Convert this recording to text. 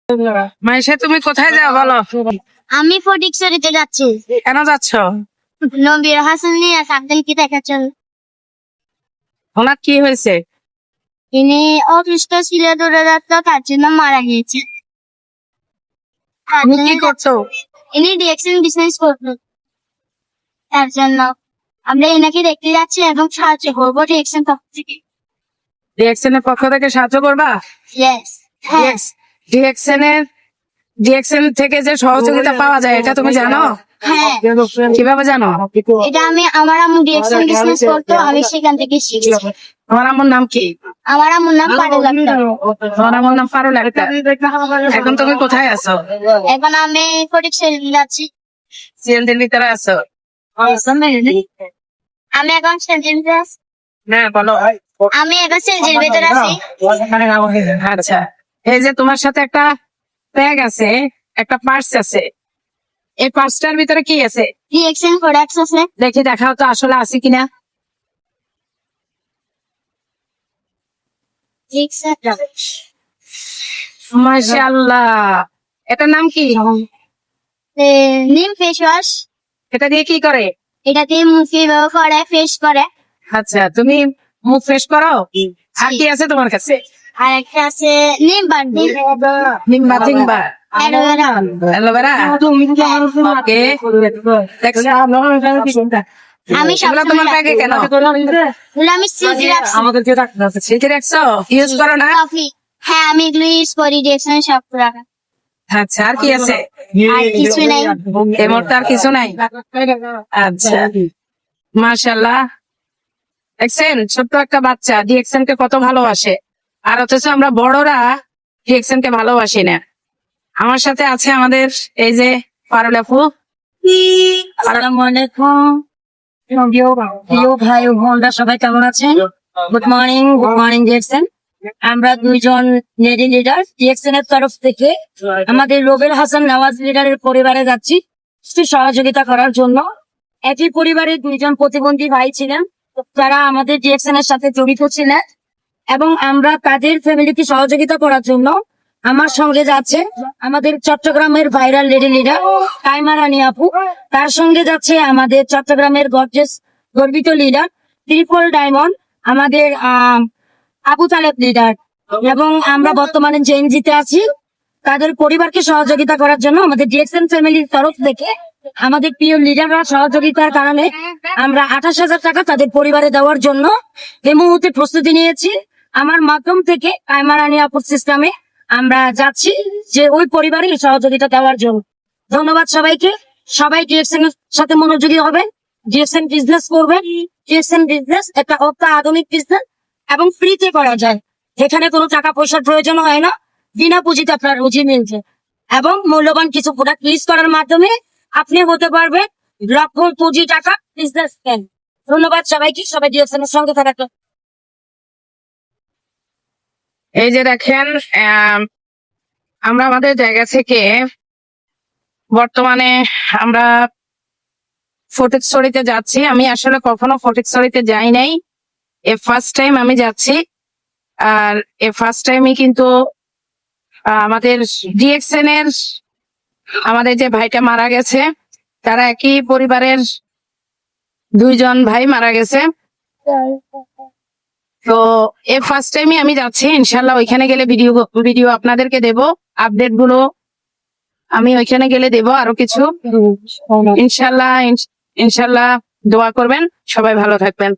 মাইশা, তুমি কোথায় যাও বলো? আমি ফটিকছড়িতে যাচ্ছি। কেন যাচ্ছ? নবীর হাসান নিয়ে সাবধানকে দেখাচ্ছ। ওনার কি হয়েছে? ইনি অসুস্থ ছিল, দূরদত্ত, তার জন্য মারা গিয়েছে। তুমি কি করছো? ইনি ডিএক্সএন বিজনেস করতো, তার জন্য আমরা এনাকে দেখতে যাচ্ছি এবং সাহায্য করবো ডিএক্সএন পক্ষ থেকে। ডিএক্সএন এর পক্ষ থেকে সাহায্য করবা? ইয়েস, হ্যাঁ। ডিএক্সএন থেকে যে সহযোগিতা পাওয়া যায় এটা তুমি জানো? হ্যাঁ, কিভাবে জানো? এটা আমার আম্মু ডিএক্সএন বিজনেস করতো, আমি সেখান থেকে শিখছি। তোমার আম্মুর নাম কি? আমার আম্মুর নাম পারুল আক্তার। তোমার আম্মুর নাম পারুল আক্তার। এখন তুমি কোথায় আছো? এখন আমি ফটিকছড়ি যাচ্ছি। সিএনজির ভিতরে আছো? আমি এখন সেন্টেন্সে আছি। হ্যাঁ বলো। আমি এখন সেন্টেন্সের ভিতরে আছি। আচ্ছা, এই যে তোমার সাথে একটা ব্যাগ আছে, একটা পার্স আছে, এই পার্সটার ভিতরে কি আছে? ডিএক্সএন প্রোডাক্টস আছে। দেখি, দেখাও তো আসলে আছে কিনা। মাশাআল্লাহ, এটার নাম কি? নিম ফেস ওয়াশ। এটা দিয়ে কি করে? এটা দিয়ে মুখে ব্যবহার করে, ফেস করে। আচ্ছা, তুমি মুখ ফ্রেশ করো? আর কি আছে তোমার কাছে? আর একটা আছে নিম বান্ডি, নিম্বা টিম্বা, অ্যালোভেরা। অ্যালোভেরা। ওকে, আমি এগুলো তোমার ব্যাগে কেন? আমি সিজি রাখছি। সিটি রাখছো? ইউজ করো না? কফি। হ্যাঁ, আমি এগুলো ইউজ করি ডিএক্সএন সব রাখা। আচ্ছা, আর কি আছে? আর কিছু নাই। এই মুহূর্তে আর কিছু নাই। আচ্ছা, মাশাআল্লাহ। দেখছেন, ছোট্ট একটা বাচ্চা ডিএক্সএন কে কত ভালোবাসে, আর অথচ আমরা বড়রা ডিএক্সএন কে ভালোবাসি না। আমার সাথে আছে আমাদের এই যে পারুল আপু। আসসালামু আলাইকুম প্রিয় ভাই ও বোনরা, সবাই কেমন আছেন? Good morning DXN. আমরা দুইজন লেডি লিডার ডিএক্সএন এর তরফ থেকে আমাদের রবির হাসান নওয়াজ লিডারের পরিবারে যাচ্ছি কিছু সহযোগিতা করার জন্য। একই পরিবারের দুইজন প্রতিবন্ধী ভাই ছিলেন, যারা আমাদের ডিএক্সএন এর সাথে জড়িত ছিলেন, এবং আমরা তাদের ফ্যামিলিকে সহযোগিতা করার জন্য আমার সঙ্গে যাচ্ছে আমাদের চট্টগ্রামের ভাইরাল লেডি লিডার কাইমা রানী আপু, তার সঙ্গে যাচ্ছে আমাদের চট্টগ্রামের গর্বিত লিডার ট্রিপল ডায়মন্ড আমাদের আবু তালেব লিডার, এবং আমরা বর্তমানে জেএনজিতে আছি। তাদের পরিবারকে সহযোগিতা করার জন্য আমাদের ডিএক্সএন ফ্যামিলির তরফ থেকে আমাদের প্রিয় লিডাররা সহযোগিতার কারণে আমরা 28,000 টাকা তাদের পরিবারে দেওয়ার জন্য এই মুহূর্তে প্রস্তুতি নিয়েছি। আমার মাধ্যম থেকে কাইমা রানী আপুর সিস্টেমে আমরা যাচ্ছি যে ওই পরিবারে সহযোগিতা দেওয়ার জন্য। ধন্যবাদ সবাইকে। সবাই ডিএক্সএন এর সাথে মনোযোগী হবে, ডিএক্সএন বিজনেস করবে। ডিএক্সএন বিজনেস একটা আধুনিক বিজনেস এবং ফ্রিতে করা যায়, যেখানে কোনো টাকা পয়সার প্রয়োজন হয় না, বিনা পুঁজিতে আপনার রুজি মিলছে, এবং মূল্যবান কিছু প্রোডাক্ট লিস্ট করার মাধ্যমে আপনি হতে পারবেন লক্ষ কোটি টাকা বিজনেস ম্যান। ধন্যবাদ সবাইকে। সবাই ডিএক্সএন এর সঙ্গে থাকা। এই যে দেখেন, আমরা আমাদের জায়গা থেকে বর্তমানে আমরা ফটিকছড়িতে যাচ্ছি। আমি আসলে কখনো ফটিকছড়িতে যাই নাই, এ ফার্স্ট টাইম আমি যাচ্ছি। আর এ ফার্স্ট টাইমই কিন্তু আমাদের ডিএক্সএন এর আমাদের যে ভাইটা মারা গেছে, তারা একই পরিবারের দুইজন ভাই মারা গেছে। তো এ ফার্স্ট টাইমই আমি যাচ্ছি। ইনশাল্লাহ ওইখানে গেলে ভিডিও আপনাদেরকে দেব, আপডেট গুলো আমি ওইখানে গেলে দেব আরো কিছু। ইনশাল্লাহ দোয়া করবেন, সবাই ভালো থাকবেন।